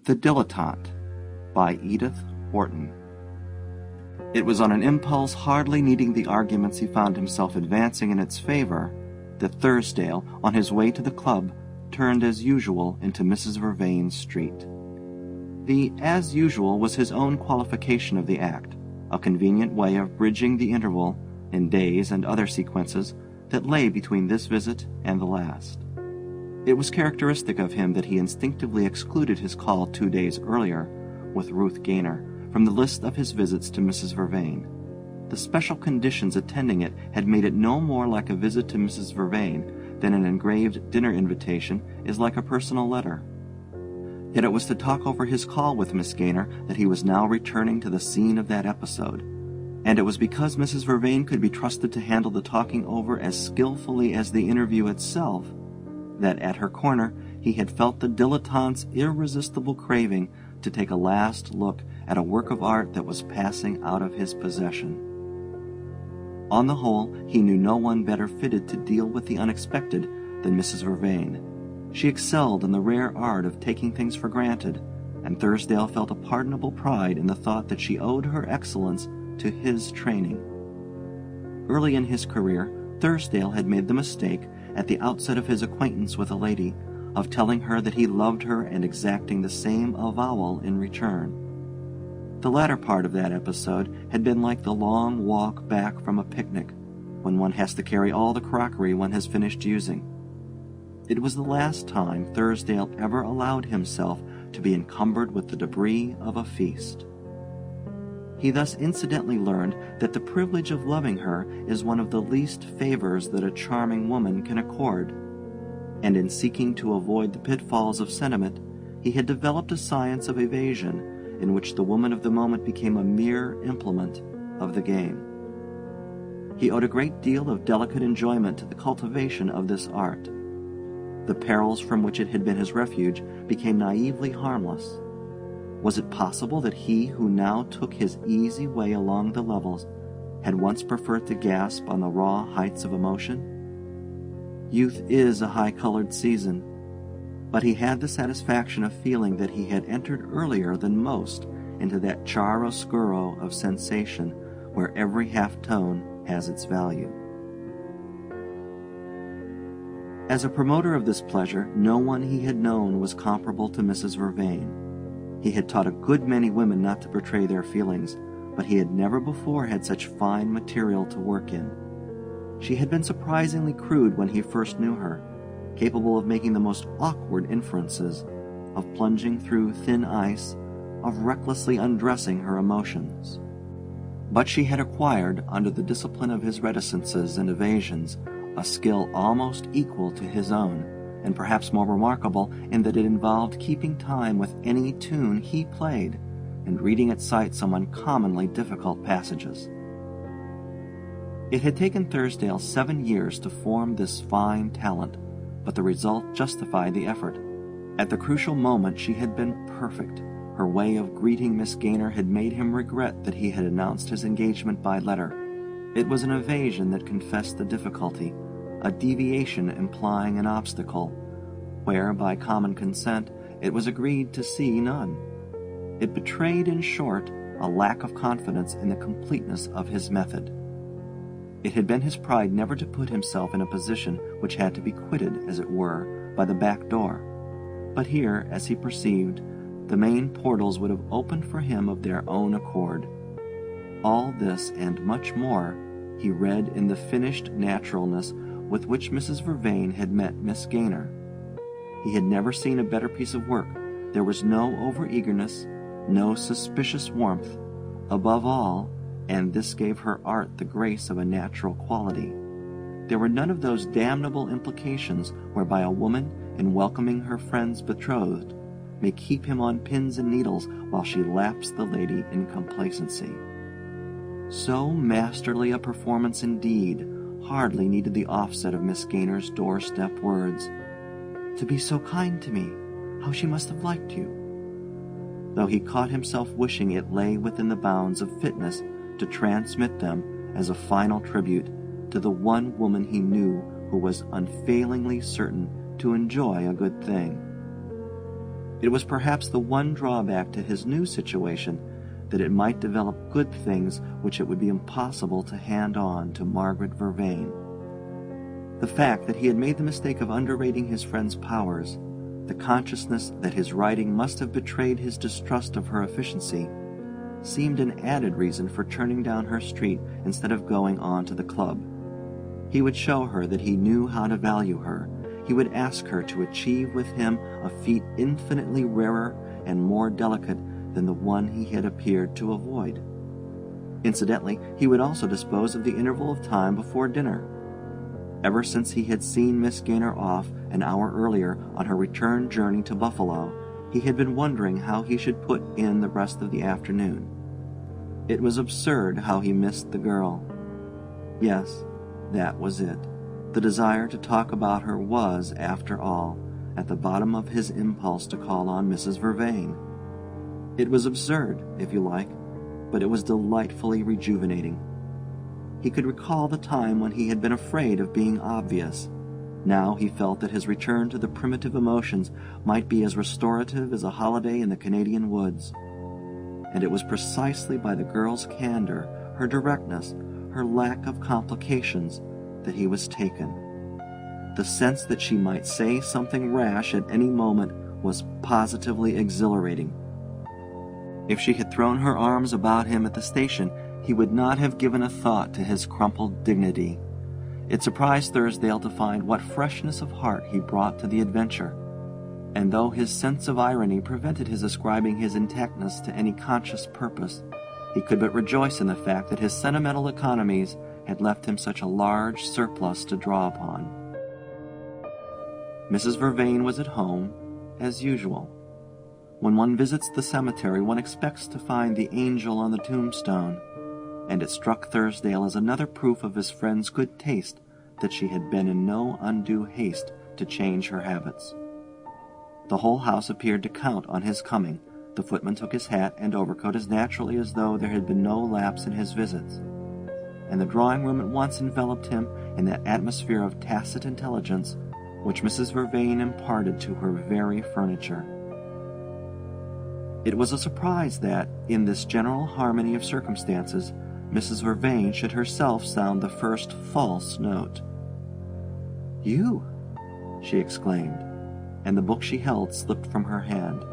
The Dilettante by Edith Wharton. It was on an impulse hardly needing the arguments he found himself advancing in its favor that Thursdale, on his way to the club, turned as usual into Mrs. Vervain's street. The as usual was his own qualification of the act, a convenient way of bridging the interval, in days and other sequences, that lay between this visit and the last. It was characteristic of him that he instinctively excluded his call 2 days earlier, with Ruth Gaynor, from the list of his visits to Mrs. Vervain. The special conditions attending it had made it no more like a visit to Mrs. Vervain than an engraved dinner invitation is like a personal letter. Yet it was to talk over his call with Miss Gaynor that he was now returning to the scene of that episode, and it was because Mrs. Vervain could be trusted to handle the talking over as skillfully as the interview itself that at her corner he had felt the dilettante's irresistible craving to take a last look at a work of art that was passing out of his possession. On the whole, he knew no one better fitted to deal with the unexpected than Mrs. Vervain. She excelled in the rare art of taking things for granted, and Thursdale felt a pardonable pride in the thought that she owed her excellence to his training. Early in his career, Thursdale had made the mistake, at the outset of his acquaintance with a lady, of telling her that he loved her and exacting the same avowal in return. The latter part of that episode had been like the long walk back from a picnic, when one has to carry all the crockery one has finished using. It was the last time Thursdale ever allowed himself to be encumbered with the debris of a feast. He thus incidentally learned that the privilege of loving her is one of the least favors that a charming woman can accord, and in seeking to avoid the pitfalls of sentiment, he had developed a science of evasion in which the woman of the moment became a mere implement of the game. He owed a great deal of delicate enjoyment to the cultivation of this art. The perils from which it had been his refuge became naively harmless. Was it possible that he who now took his easy way along the levels had once preferred to gasp on the raw heights of emotion? Youth is a high-colored season, but he had the satisfaction of feeling that he had entered earlier than most into that chiaroscuro of sensation where every half-tone has its value. As a promoter of this pleasure, no one he had known was comparable to Mrs. Vervain. He had taught a good many women not to betray their feelings, but he had never before had such fine material to work in. She had been surprisingly crude when he first knew her, capable of making the most awkward inferences, of plunging through thin ice, of recklessly undressing her emotions. But she had acquired, under the discipline of his reticences and evasions, a skill almost equal to his own, and perhaps more remarkable in that it involved keeping time with any tune he played and reading at sight some uncommonly difficult passages. It had taken Thursdale 7 years to form this fine talent, but the result justified the effort. At the crucial moment she had been perfect. Her way of greeting Miss Gaynor had made him regret that he had announced his engagement by letter. It was an evasion that confessed the difficulty, a deviation implying an obstacle, where, by common consent, it was agreed to see none. It betrayed, in short, a lack of confidence in the completeness of his method. It had been his pride never to put himself in a position which had to be quitted, as it were, by the back door. But here, as he perceived, the main portals would have opened for him of their own accord. All this and much more he read in the finished naturalness with which Mrs. Vervain had met Miss Gaynor. He had never seen a better piece of work. There was no over-eagerness, no suspicious warmth. Above all, and this gave her art the grace of a natural quality, there were none of those damnable implications whereby a woman, in welcoming her friend's betrothed, may keep him on pins and needles while she laps the lady in complacency. So masterly a performance indeed hardly needed the offset of Miss Gaynor's doorstep words. "To be so kind to me, how she must have liked you," though he caught himself wishing it lay within the bounds of fitness to transmit them as a final tribute to the one woman he knew who was unfailingly certain to enjoy a good thing. It was perhaps the one drawback to his new situation that it might develop good things which it would be impossible to hand on to Margaret Vervain. The fact that he had made the mistake of underrating his friend's powers, the consciousness that his writing must have betrayed his distrust of her efficiency, seemed an added reason for turning down her street instead of going on to the club. He would show her that he knew how to value her. He would ask her to achieve with him a feat infinitely rarer and more delicate than the one he had appeared to avoid. Incidentally, he would also dispose of the interval of time before dinner. Ever since he had seen Miss Gaynor off an hour earlier on her return journey to Buffalo, he had been wondering how he should put in the rest of the afternoon. It was absurd how he missed the girl. Yes, that was it. The desire to talk about her was, after all, at the bottom of his impulse to call on Mrs. Vervain. It was absurd, if you like, but it was delightfully rejuvenating. He could recall the time when he had been afraid of being obvious. Now he felt that his return to the primitive emotions might be as restorative as a holiday in the Canadian woods. And it was precisely by the girl's candor, her directness, her lack of complications, that he was taken. The sense that she might say something rash at any moment was positively exhilarating. If she had thrown her arms about him at the station, he would not have given a thought to his crumpled dignity. It surprised Thursdale to find what freshness of heart he brought to the adventure, and though his sense of irony prevented his ascribing his intactness to any conscious purpose, he could but rejoice in the fact that his sentimental economies had left him such a large surplus to draw upon. Mrs. Vervain was at home, as usual. When one visits the cemetery, one expects to find the angel on the tombstone, and it struck Thursdale as another proof of his friend's good taste that she had been in no undue haste to change her habits. The whole house appeared to count on his coming. The footman took his hat and overcoat as naturally as though there had been no lapse in his visits, and the drawing-room at once enveloped him in that atmosphere of tacit intelligence which Mrs. Vervain imparted to her very furniture. It was a surprise that, in this general harmony of circumstances, Mrs. Vervain should herself sound the first false note. "You!" she exclaimed, and the book she held slipped from her hand.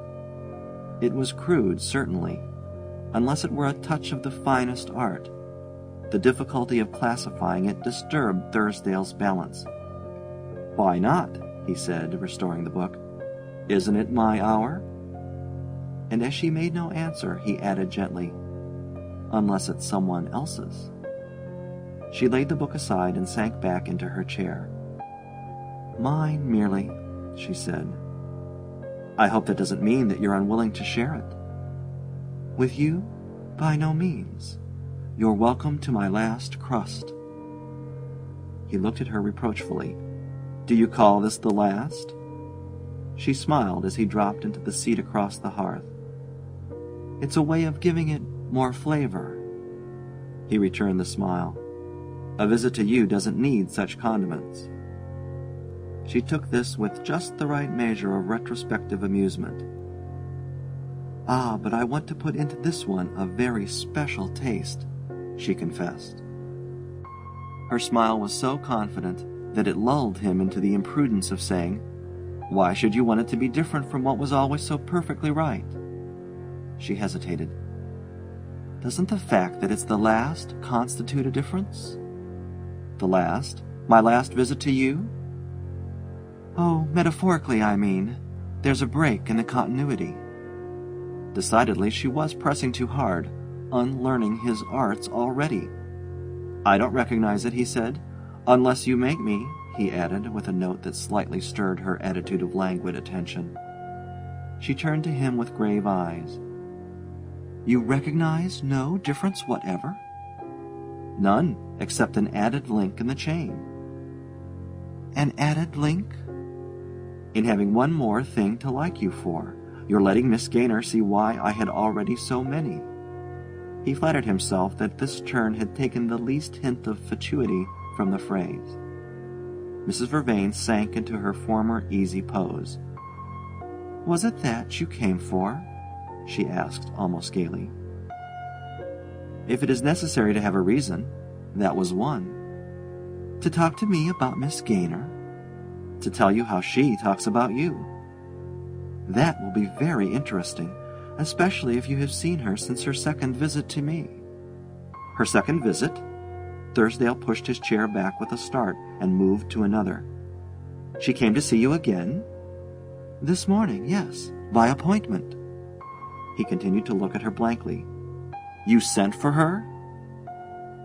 It was crude, certainly, unless it were a touch of the finest art. The difficulty of classifying it disturbed Thursdale's balance. "Why not?" he said, restoring the book. "Isn't it my hour?" And as she made no answer, he added gently, "Unless it's someone else's." She laid the book aside and sank back into her chair. "Mine merely," she said. "I hope that doesn't mean that you're unwilling to share it." "With you? By no means. You're welcome to my last crust." He looked at her reproachfully. "Do you call this the last?" She smiled as he dropped into the seat across the hearth. "It's a way of giving it more flavor." He returned the smile. "A visit to you doesn't need such condiments." She took this with just the right measure of retrospective amusement. "Ah, but I want to put into this one a very special taste," she confessed. Her smile was so confident that it lulled him into the imprudence of saying, "Why should you want it to be different from what was always so perfectly right?" She hesitated. "Doesn't the fact that it's the last constitute a difference?" "The last? My last visit to you?" "Oh, metaphorically, I mean. There's a break in the continuity." Decidedly, she was pressing too hard, unlearning his arts already. "I don't recognize it," he said. "Unless you make me," he added, with a note that slightly stirred her attitude of languid attention. She turned to him with grave eyes. "You recognize no difference whatever?" "None, except an added link in the chain." "An added link?" "In having one more thing to like you for. You're letting Miss Gaynor see why I had already so many." He flattered himself that this turn had taken the least hint of fatuity from the phrase. Mrs. Vervain sank into her former easy pose. Was it that you came for?" she asked, almost gaily. "If it is necessary to have a reason, that was one." "To talk to me about Miss Gaynor?" "To tell you how she talks about you." "That will be very interesting, especially if you have seen her since her second visit to me." "Her second visit?" Thursdale pushed his chair back with a start and moved to another. "She came to see you again?" "This morning, yes, by appointment." He continued to look at her blankly. "You sent for her?"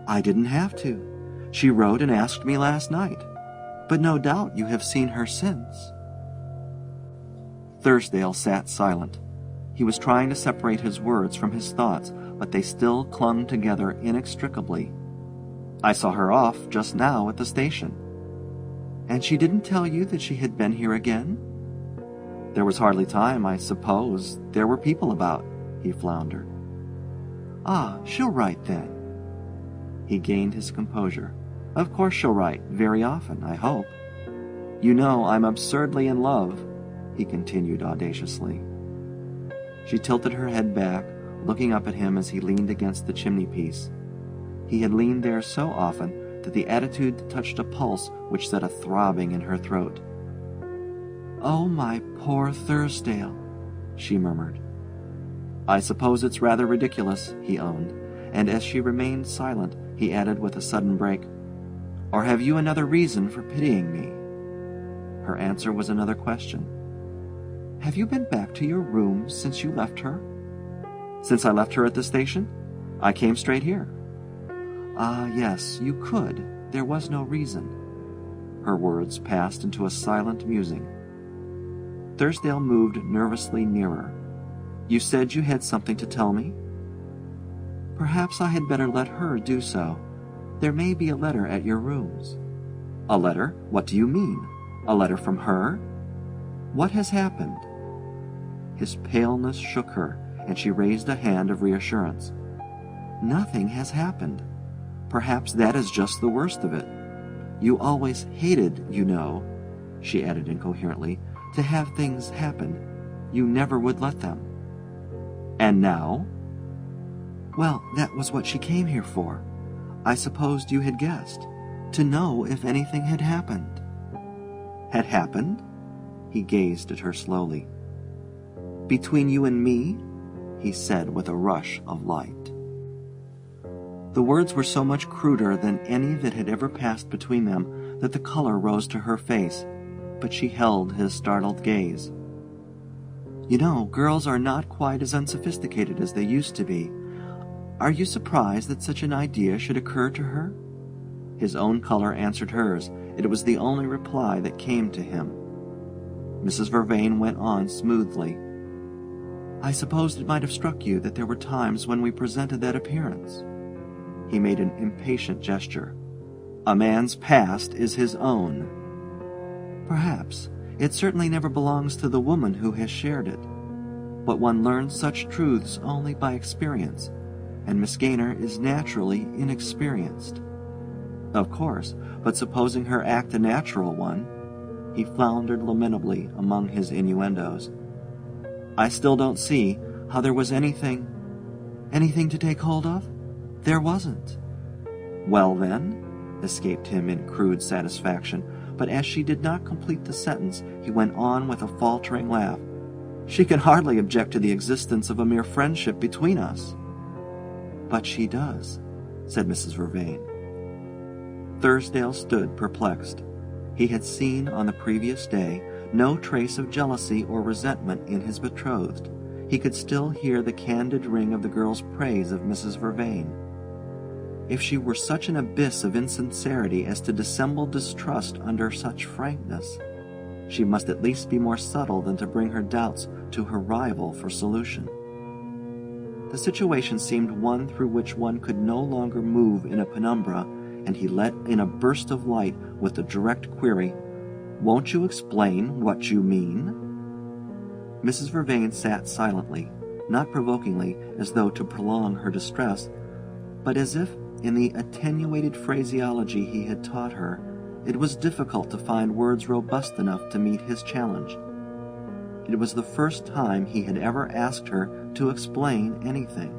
"I didn't have to. She wrote and asked me last night. But no doubt you have seen her since." Thursdale sat silent. He was trying to separate his words from his thoughts, but they still clung together inextricably. "I saw her off just now at the station." "And she didn't tell you that she had been here again?" "There was hardly time, I suppose. There were people about," he floundered. "Ah, she'll write then." He gained his composure. "Of course she'll write, very often, I hope. You know I'm absurdly in love," he continued audaciously. She tilted her head back, looking up at him as he leaned against the chimney-piece. He had leaned there so often that the attitude touched a pulse which set a throbbing in her throat. "Oh, my poor Thursdale," she murmured. "I suppose it's rather ridiculous," he owned, and as she remained silent, he added with a sudden break, "Or have you another reason for pitying me?" Her answer was another question. "Have you been back to your rooms since you left her?" "Since I left her at the station? I came straight here." "Ah, yes, you could. There was no reason." Her words passed into a silent musing. Thursdale moved nervously nearer. "You said you had something to tell me?" "Perhaps I had better let her do so. There may be a letter at your rooms." "A letter? What do you mean? A letter from her? What has happened?" His paleness shook her, and she raised a hand of reassurance. "Nothing has happened. Perhaps that is just the worst of it. You always hated, you know," she added incoherently, "to have things happen. You never would let them." "And now?" "Well, that was what she came here for. I supposed you had guessed. To know if anything had happened." "Had happened?" He gazed at her slowly. "Between you and me?" he said with a rush of light. The words were so much cruder than any that had ever passed between them that the color rose to her face, but she held his startled gaze. "You know, girls are not quite as unsophisticated as they used to be. Are you surprised that such an idea should occur to her?" His own color answered hers. It was the only reply that came to him. Mrs. Vervain went on smoothly. "I supposed it might have struck you that there were times when we presented that appearance." He made an impatient gesture. "A man's past is his own." "Perhaps. It certainly never belongs to the woman who has shared it. But one learns such truths only by experience, and Miss Gaynor is naturally inexperienced." "Of course, but supposing her act a natural one," he floundered lamentably among his innuendos. "I still don't see how there was anything—" "Anything to take hold of? There wasn't." "Well, then," escaped him in crude satisfaction, but as she did not complete the sentence, he went on with a faltering laugh. "She can hardly object to the existence of a mere friendship between us." "But she does," said Mrs. Vervain. Thursdale stood perplexed. He had seen on the previous day no trace of jealousy or resentment in his betrothed. He could still hear the candid ring of the girl's praise of Mrs. Vervain. If she were such an abyss of insincerity as to dissemble distrust under such frankness, she must at least be more subtle than to bring her doubts to her rival for solution. The situation seemed one through which one could no longer move in a penumbra, and he let in a burst of light with the direct query, "Won't you explain what you mean?" Mrs. Vervain sat silently, not provokingly, as though to prolong her distress, but as if, in the attenuated phraseology he had taught her, it was difficult to find words robust enough to meet his challenge. It was the first time he had ever asked her to explain anything,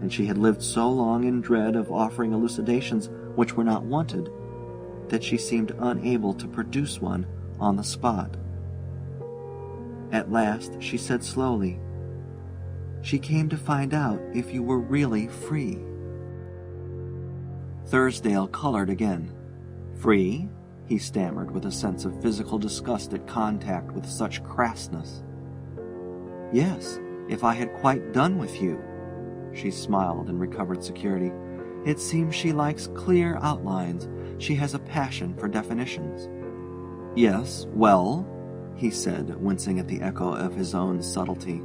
and she had lived so long in dread of offering elucidations which were not wanted that she seemed unable to produce one on the spot. At last she said slowly, "She came to find out if you were really free." Thursdale colored again. "Free?" he stammered with a sense of physical disgust at contact with such crassness. "Yes, if I had quite done with you." She smiled and recovered security. "It seems she likes clear outlines. She has a passion for definitions." "Yes, well," he said, wincing at the echo of his own subtlety.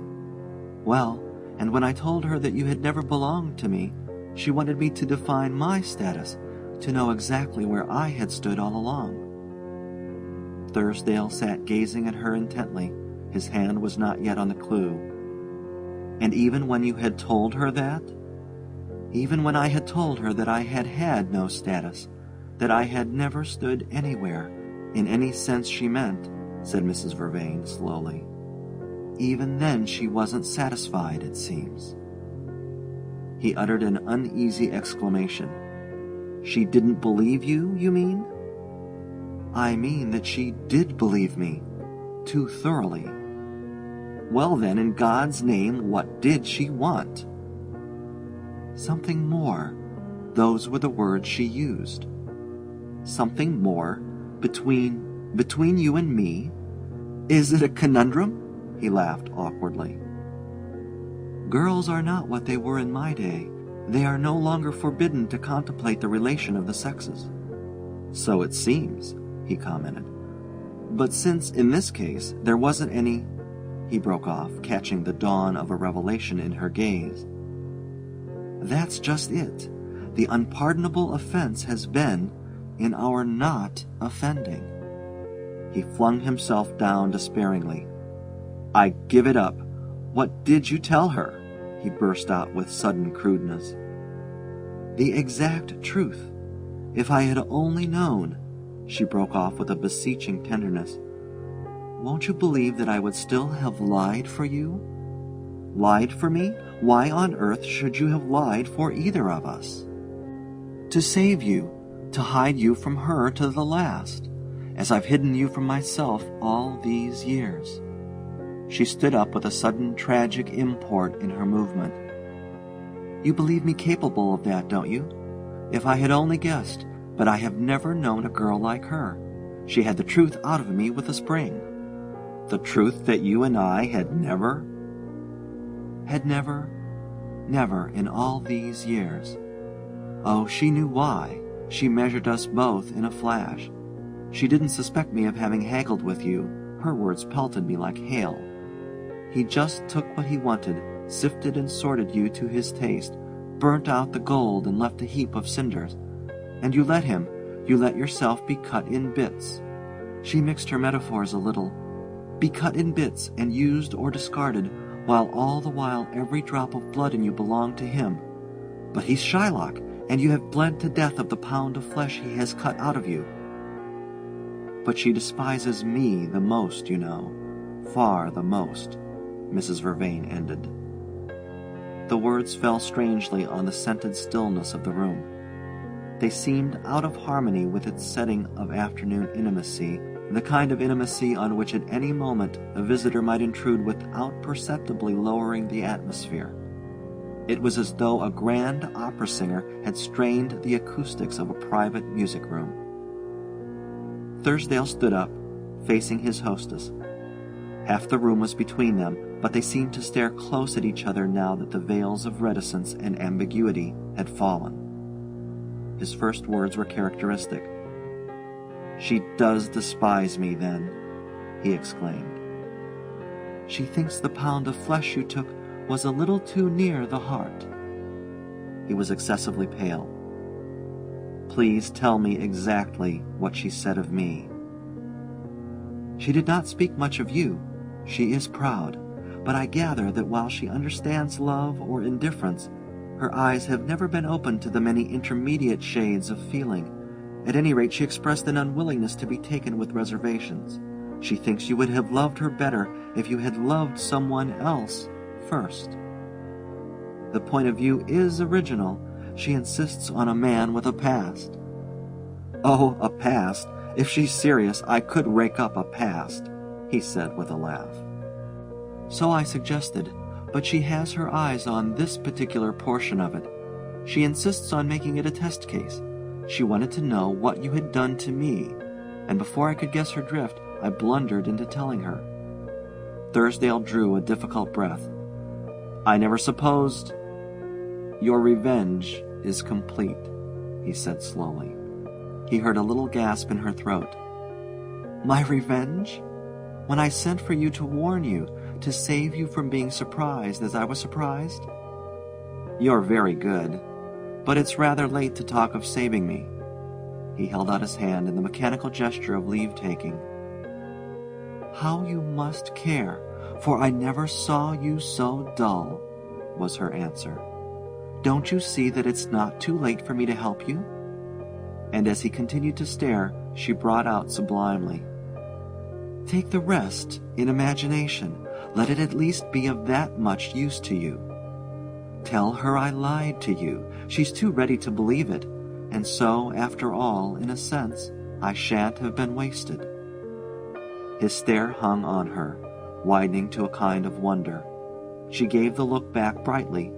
"Well, and when I told her that you had never belonged to me, she wanted me to define my status, to know exactly where I had stood all along." Thursdale sat gazing at her intently. His hand was not yet on the clue. "And even when you had told her that?" "Even when I had told her that I had had no status, that I had never stood anywhere, in any sense she meant," said Mrs. Vervain slowly. "Even then she wasn't satisfied, it seems." He uttered an uneasy exclamation. "She didn't believe you, you mean?" "I mean that she did believe me, too thoroughly." "Well then, in God's name, what did she want?" "Something more. Those were the words she used." "Something more? Between you and me? Is it a conundrum?" He laughed awkwardly. "Girls are not what they were in my day. They are no longer forbidden to contemplate the relation of the sexes." "So it seems," he commented. "But since, in this case, there wasn't any—" He broke off, catching the dawn of a revelation in her gaze. "That's just it. The unpardonable offense has been in our not offending." He flung himself down despairingly. "I give it up. What did you tell her?" he burst out with sudden crudeness. "The exact truth. If I had only known," she broke off with a beseeching tenderness. "Won't you believe that I would still have lied for you?" "Lied for me? Why on earth should you have lied for either of us?" "To save you, to hide you from her to the last, as I've hidden you from myself all these years." She stood up with a sudden tragic import in her movement. "You believe me capable of that, don't you? If I had only guessed, but I have never known a girl like her. She had the truth out of me with a spring." "The truth that you and I had never—" "Had never, never in all these years. Oh, she knew why. She measured us both in a flash. She didn't suspect me of having haggled with you. Her words pelted me like hail. He just took what he wanted, sifted and sorted you to his taste, burnt out the gold and left a heap of cinders. And you let him, you let yourself be cut in bits." She mixed her metaphors a little. "Be cut in bits and used or discarded, while all the while every drop of blood in you belonged to him. But he's Shylock, and you have bled to death of the pound of flesh he has cut out of you. But she despises me the most, you know, far the most," Mrs. Vervain ended. The words fell strangely on the scented stillness of the room. They seemed out of harmony with its setting of afternoon intimacy, the kind of intimacy on which at any moment a visitor might intrude without perceptibly lowering the atmosphere. It was as though a grand opera singer had strained the acoustics of a private music room. Thursdale stood up, facing his hostess. Half the room was between them, but they seemed to stare close at each other now that the veils of reticence and ambiguity had fallen. His first words were characteristic. "She does despise me, then," he exclaimed. "She thinks the pound of flesh you took was a little too near the heart." He was excessively pale. "Please tell me exactly what she said of me." "She did not speak much of you. She is proud, but I gather that while she understands love or indifference, her eyes have never been open to the many intermediate shades of feeling. At any rate, she expressed an unwillingness to be taken with reservations. She thinks you would have loved her better if you had loved someone else first. The point of view is original. She insists on a man with a past. Oh, a past. If she's serious, I could rake up a past, he said with a laugh. So I suggested, but she has her eyes on this particular portion of it. She insists on making it a test case. She wanted to know what you had done to me, and before I could guess her drift, I blundered into telling her. Thursdale drew a difficult breath. I never supposed. Your revenge is complete, he said slowly. He heard a little gasp in her throat. My revenge? When I sent for you to warn you, to save you from being surprised as I was surprised? You're very good, but it's rather late to talk of saving me. He held out his hand in the mechanical gesture of leave-taking. How you must care, for I never saw you so dull, was her answer. Don't you see that it's not too late for me to help you? And as he continued to stare, she brought out sublimely, Take the rest in imagination. Let it at least be of that much use to you. Tell her I lied to you. She's too ready to believe it, and so, after all, in a sense, I shan't have been wasted. His stare hung on her, widening to a kind of wonder. She gave the look back brightly,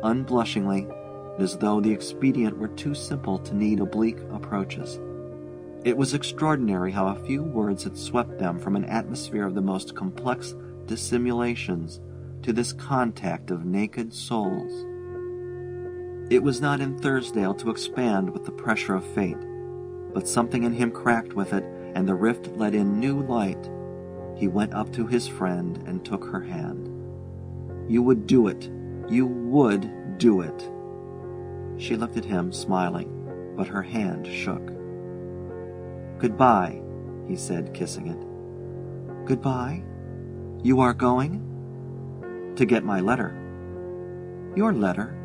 unblushingly, as though the expedient were too simple to need oblique approaches. It was extraordinary how a few words had swept them from an atmosphere of the most complex dissimulations to this contact of naked souls. It was not in Thursdale to expand with the pressure of fate, but something in him cracked with it, and the rift let in new light. He went up to his friend and took her hand. You would do it. You would do it. She looked at him, smiling, but her hand shook. Goodbye, he said, kissing it. Goodbye? You are going? To get my letter. Your letter?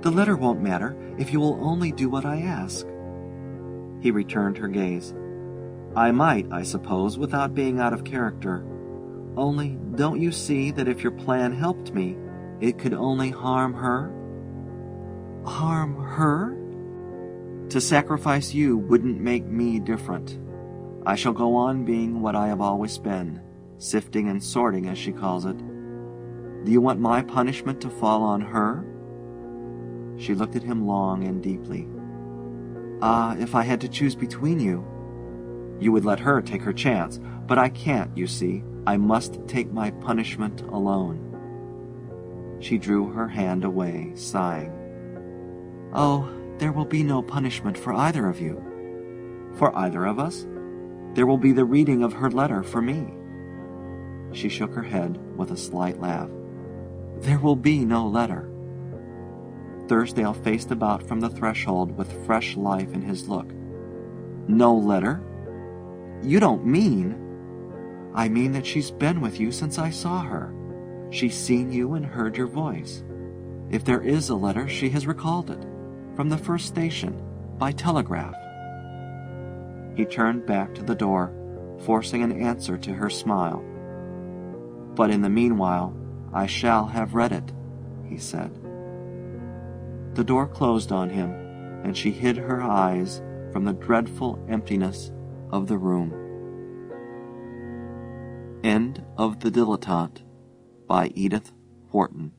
The letter won't matter if you will only do what I ask. He returned her gaze. I might, I suppose, without being out of character. Only, don't you see that if your plan helped me, it could only harm her? Harm her? To sacrifice you wouldn't make me different. I shall go on being what I have always been, sifting and sorting, as she calls it. Do you want my punishment to fall on her? She looked at him long and deeply. If I had to choose between you. You would let her take her chance, but I can't, you see. I must take my punishment alone. She drew her hand away, sighing. Oh, there will be no punishment for either of you. For either of us? There will be the reading of her letter for me. She shook her head with a slight laugh. There will be no letter. Thursdale faced about from the threshold with fresh life in his look. No letter? You don't mean... I mean that she's been with you since I saw her. She's seen you and heard your voice. If there is a letter, she has recalled it. From the first station, by telegraph. He turned back to the door, forcing an answer to her smile. But in the meanwhile, I shall have read it, he said. The door closed on him, and she hid her eyes from the dreadful emptiness of the room. End of The Dilettante by Edith Wharton.